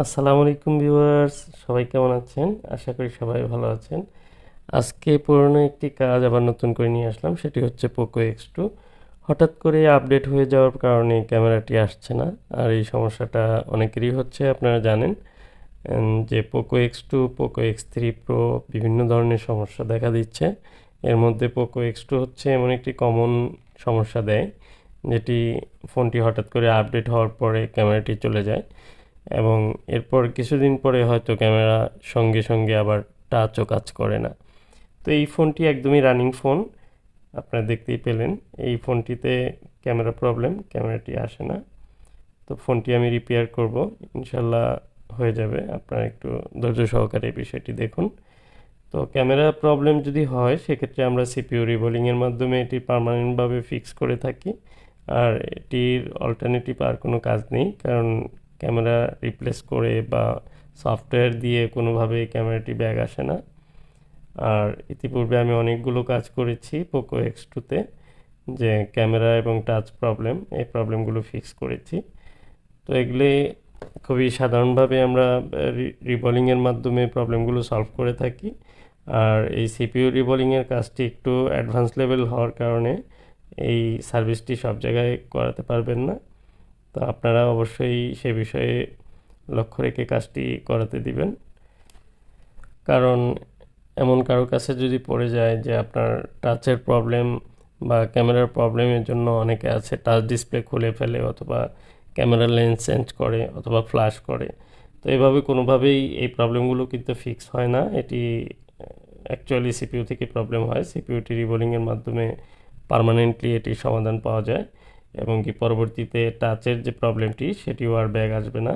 আসসালামু আলাইকুম ভিউয়ার্স, সবাই কেমন আছেন? আশা করি সবাই ভালো আছেন। আজকে পুরনো একটি কাজ আবার নতুন করে নিয়ে আসলাম, সেটি হচ্ছে পোকো এক্স 2। হঠাৎ করে আপডেট হয়ে যাওয়ার কারণে ক্যামেরাটি আসছে না। আর এই সমস্যাটা অনেকেরই হচ্ছে, আপনারা জানেন যে Poco x 2, Poco X3 Pro বিভিন্ন ধরনের সমস্যা দেখা দিচ্ছে। এর মধ্যে পোকো এক্স 2 হচ্ছে এমন একটি কমন সমস্যা দেয়, যেটি ফোনটি হঠাৎ করে আপডেট হওয়ার পরে ক্যামেরাটি চলে যায় এবং এরপর কিছুদিন পরে হয়তো ক্যামেরা সঙ্গে সঙ্গে আবার টাচও কাজ করে না। তো এই ফোনটি একদমই রানিং ফোন, আপনারা দেখতেই পেলেন। এই ফোনটিতে ক্যামেরা প্রবলেম, ক্যামেরাটি আসে না। তো ফোনটি আমি রিপেয়ার করব, ইনশাল্লাহ হয়ে যাবে। আপনারা একটু ধৈর্য সহকারে এই বিষয়টি দেখুন। তো ক্যামেরা প্রবলেম যদি হয়, সেক্ষেত্রে আমরা সিপিইউ রিবোলিংয়ের মাধ্যমে এটি পার্মানেন্টভাবে ফিক্স করে থাকি। আর এটির অল্টারনেটিভ আর কোনো কাজ নেই, কারণ ক্যামেরা রিপ্লেস করে বা সফটওয়্যার দিয়ে কোনোভাবে ক্যামেরাটি ব্যাক আসে না। আর ইতিপূর্বে আমি অনেকগুলো কাজ করেছি পোকো X2-তে, যে ক্যামেরা এবং টাচ প্রবলেম, এই প্রবলেমগুলো ফিক্স করেছি। তো এগুলি খুবই সাধারণভাবে আমরা রিবলিংয়ের মাধ্যমে প্রবলেমগুলো সলভ করে থাকি। আর এই সিপিইউ রিবলিংয়ের কাজটি একটু অ্যাডভান্স লেভেল হওয়ার কারণে এই সার্ভিসটি সব জায়গায় করাতে পারবেন না। তো আপনারা অবশ্যই সে বিষয়ে লক্ষ্য রেখে কাজটি করাতে দিবেন, কারণ এমন কারো কাছে যদি পড়ে যায় যে আপনার টাচের প্রবলেম বা ক্যামেরার প্রবলেমের জন্য অনেকে আছে টাচ ডিসপ্লে খুলে ফেলে, অথবা ক্যামেরার লেন্স চেঞ্জ করে, অথবা ফ্ল্যাশ করে। তো এভাবে কোনোভাবেই এই প্রবলেমগুলো কিন্তু ফিক্স হয় না। এটি অ্যাকচুয়ালি সিপিইউ থেকে প্রবলেম হয়, সিপিইউটি রিবোলিংয়ের মাধ্যমে পার্মানেন্টলি এটির সমাধান পাওয়া যায় এবং কি পরবর্তীতে টাচের যে প্রবলেমটি সেটিও আর ব্যাক আসবে না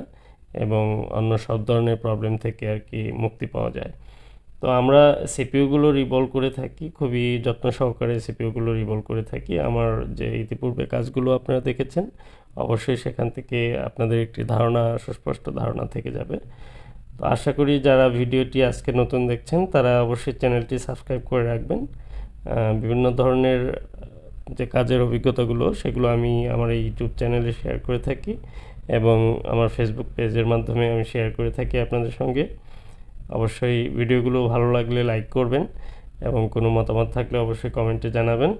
এবং অন্য সব ধরনের প্রবলেম থেকে আর কি মুক্তি পাওয়া যায়। তো আমরা সিপিইউগুলো রিভলভ করে থাকি, খুবই যত্ন সহকারে সিপিইউগুলো রিভলভ করে থাকি। আমার যে ইতিপূর্বে কাজগুলো আপনারা দেখেছেন, অবশ্যই সেখান থেকে আপনাদের একটি ধারণা, সুস্পষ্ট ধারণা থেকে যাবে। তো আশা করি যারা ভিডিওটি আজকে নতুন দেখছেন তারা অবশ্যই চ্যানেলটি সাবস্ক্রাইব করে রাখবেন। বিভিন্ন ধরনের যে কাজের অভিজ্ঞতাগুলো, সেগুলো আমি আমার এই ইউটিউব চ্যানেলে শেয়ার করে থাকি এবং আমার ফেসবুক পেজের মাধ্যমে আমি শেয়ার করে থাকি আপনাদের সঙ্গে। অবশ্যই ভিডিওগুলো ভালো লাগলে লাইক করবেন এবং কোনো মতামত থাকলে অবশ্যই কমেন্টে জানাবেন।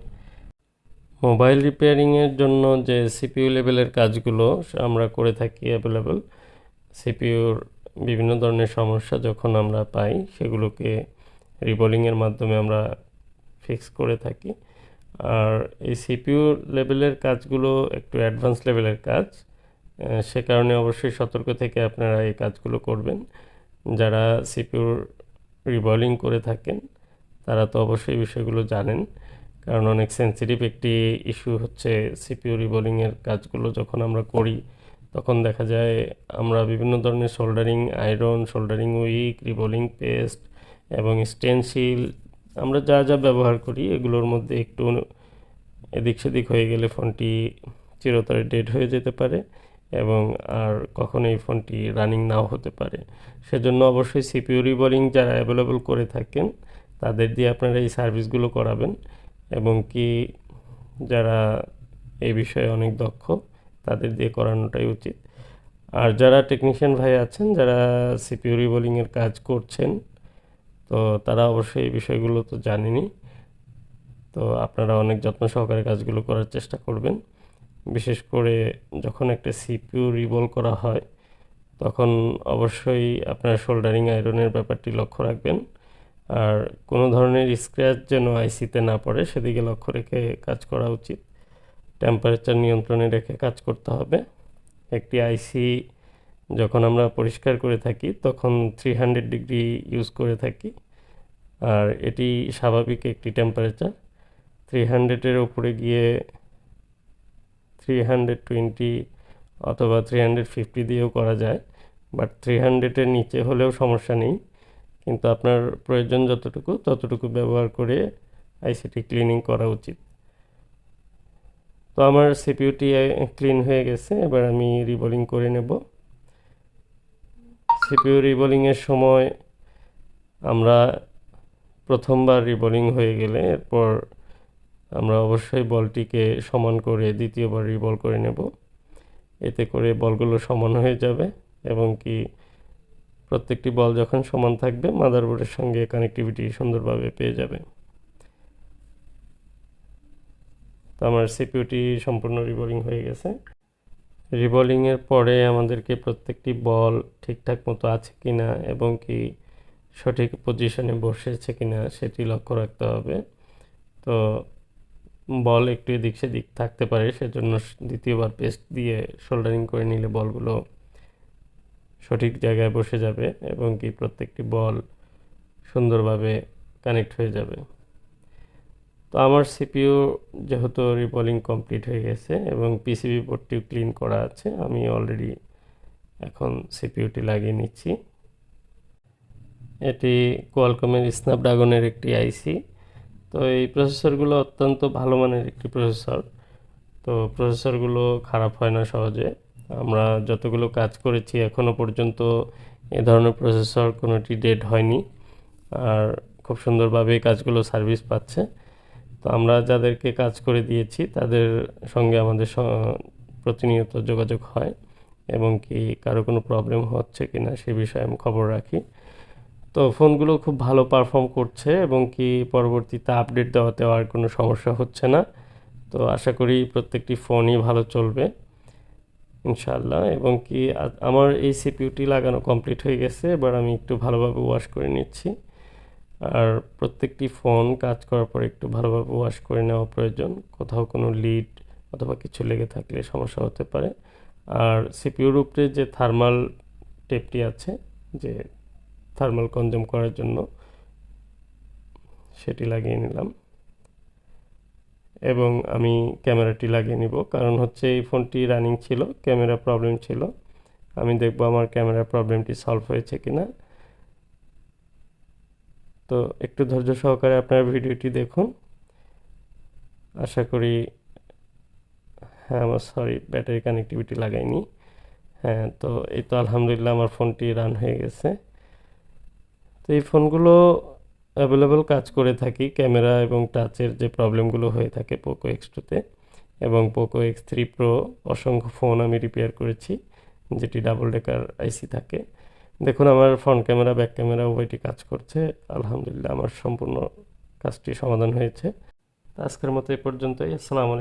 মোবাইল রিপেয়ারিংয়ের জন্য যে সিপিইউ লেভেলের কাজগুলো আমরা করে থাকি অ্যাভেলেবল, সিপিইউর বিভিন্ন ধরনের সমস্যা যখন আমরা পাই, সেগুলোকে রিবোলিংয়ের মাধ্যমে আমরা ফিক্স করে থাকি। আর এই সিপিইউ লেভেলের কাজগুলো একটু অ্যাডভান্স লেভেলের কাজ, সে কারণে অবশ্যই সতর্ক থেকে আপনারা এই কাজগুলো করবেন। যারা সিপিইউর রিবোলিং করে থাকেন তারা তো অবশ্যই বিষয়গুলো জানেন, কারণ অনেক সেন্সিটিভ একটি ইস্যু হচ্ছে সিপিইউ রিবোলিংয়ের কাজগুলো যখন আমরা করি, তখন দেখা যায় আমরা বিভিন্ন ধরনের soldering iron, soldering week, রিবোলিং paste এবং স্টেনসিল আমরা যা যা ব্যবহার করি, এগুলোর মধ্যে একটু এদিক সেদিক হয়ে গেলে ফোনটি চিরতরে ডেড হয়ে যেতে পারে এবং আর কখনো এই ফোনটি রানিং নাও হতে পারে। সেজন্য অবশ্যই সিপিইউ রিবোলিং যারা অ্যাভেলেবল করে থাকেন তাদের দিয়ে আপনারা এই সার্ভিসগুলো করাবেন এবং কি যারা এই বিষয়ে অনেক দক্ষ তাদের দিয়ে করানোটাই উচিত। আর যারা টেকনিশিয়ান ভাই আছেন, যারা সিপিইউ রিবোলিংয়ের কাজ করছেন, তো তারা অবশ্যই এই বিষয়গুলো তো জানেনই। তো আপনারা অনেক যত্ন সহকারে কাজগুলো করার চেষ্টা করবেন। বিশেষ করে যখন একটা সিপিইউ রিবল করা হয়, তখন অবশ্যই আপনার সোল্ডারিং আয়রনের ব্যাপারটি লক্ষ্য রাখবেন। আর কোনো ধরনের স্ক্র্যাচ যেন আইসিতে না পড়ে, সেদিকে লক্ষ্য রেখে কাজ করা উচিত। টেম্পারেচার নিয়ন্ত্রণে রেখে কাজ করতে হবে। একটি আইসি যখন আমরা পরিষ্কার করে থাকি, তখন 300 ডিগ্রি ইউজ করে থাকি। আর এটি স্বাভাবিক একটি টেম্পারেচার। 300-এর উপরে গিয়ে 320 অথবা 350 দিয়েও করা যায়, বাট 300-এর নিচে হলেও সমস্যা নেই। কিন্তু আপনার প্রয়োজন যতটুকু ততটুকু ব্যবহার করে আইসিটি ক্লিনিং করা উচিত। তো আমার সিপিইউটি ক্লিন হয়ে গেছে, এবার আমি রিবোলিং করে নেব। সিপিইউ রিবোলিংয়ের সময় আমরা প্রথমবার রিবোলিং হয়ে গেলে এরপর আমরা অবশ্যই বলটিকে সমান করে দ্বিতীয়বার রিবল করে নেব। এতে করে বলগুলো সমান হয়ে যাবে এবং কি প্রত্যেকটি বল যখন সমান থাকবে মাদারবোর্ডের সঙ্গে কানেক্টিভিটি সুন্দরভাবে পেয়ে যাবে। তো আমার সিপিইউটি সম্পূর্ণ রিবোলিং হয়ে গেছে। রিবোলিংয়ের পরে আমাদেরকে প্রত্যেকটি বল ঠিকঠাক মতো আছে কিনা এবং কি সঠিক পজিশনে বসেছে কিনা সেটি লক্ষ্য রাখতে হবে। তো বল একটু এদিক সেদিক থাকতে পারে, সেজন্য দ্বিতীয়বার পেস্ট দিয়ে সোল্ডারিং করে নিলে বলগুলো সঠিক জায়গায় বসে যাবে এবং কি প্রত্যেকটি বল সুন্দরভাবে কানেক্ট হয়ে যাবে। তো আমার সিপিইউ যেহেতু রিবোলিং কমপ্লিট হয়ে গেছে এবং পিসিবি বোর্ডটিও ক্লিন করা আছে, আমি অলরেডি এখন সিপিইউটি লাগিয়ে নিচ্ছি। এটি কোয়ালকমের স্ন্যাপড্রাগনের একটি আইসি। তো এই প্রসেসরগুলো অত্যন্ত ভালো মানের একটি প্রসেসর। তো প্রসেসরগুলো খারাপ হয় না সহজে। আমরা যতগুলো কাজ করেছি এখনও পর্যন্ত এ ধরনের প্রসেসর কোনোটি ডেড হয়নি, আর খুব সুন্দরভাবে কাজগুলো সার্ভিস পাচ্ছে। তো আমরা যাদেরকে কাজ করে দিয়েছি তাদের সঙ্গে আমাদের প্রতিনিয়ত যোগাযোগ হয় এবং কি কারো কোনো প্রবলেম হচ্ছে কি না সে বিষয়ে আমি খবর রাখি। তো ফোনগুলো খুব ভালো পারফর্ম করছে এবং কি পরবর্তীতে আপডেট দেওয়াতেও আর কোনো সমস্যা হচ্ছে না। তো আশা করি প্রত্যেকটি ফোনই ভালো চলবে ইনশাআল্লাহ। এবং কি আমার এই সিপিইউটি লাগানো কমপ্লিট হয়ে গেছে, এবার আমি একটু ভালোভাবে ওয়াশ করে নিচ্ছি। আর প্রত্যেকটি ফোন কাজ করার পর একটু ভালোভাবে ওয়াশ করে নেওয়া প্রয়োজন, কোথাও কোনো লিড অথবা কিছু লেগে থাকলে সমস্যা হতে পারে। আর সিপিইউর উপরে যে থার্মাল টেপটি আছে, যে থার্মাল কনজিউম করার জন্য, সেটি লাগিয়ে নিলাম এবং আমি ক্যামেরাটি লাগিয়ে নিব, কারণ হচ্ছে এই ফোনটি রানিং ছিল, ক্যামেরা প্রবলেম ছিল। আমি দেখব আমার ক্যামেরা প্রবলেমটি সলভ হয়েছে কিনা। তো একটু ধৈর্য সহকারে আপনারা ভিডিওটি দেখুন। আশা করি, হ্যাঁ আমার ব্যাটারি কানেক্টিভিটি লাগাইনি। হ্যাঁ, তো এই তো আলহামদুলিল্লাহ আমার ফোনটি রান হয়ে গেছে। তো এই ফোনগুলো অ্যাভেলেবল কাজ করে থাকি, ক্যামেরা এবং টাচের যে প্রবলেমগুলো হয়ে থাকে পোকো X2-তে এবং পোকো X3 Pro, অসংখ্য ফোন আমি রিপেয়ার করেছি যেটি ডাবল ডেকার আইসি থাকে। দেখুন আমার ফ্রন্ট ক্যামেরা ব্যাক ক্যামেরা উভয়টি কাজ করছে, আলহামদুলিল্লাহ আমার সম্পূর্ণ কাজটি সমাধান হয়েছে। আজকের মতো এই পর্যন্তই। আসসালামু আলাইকুম।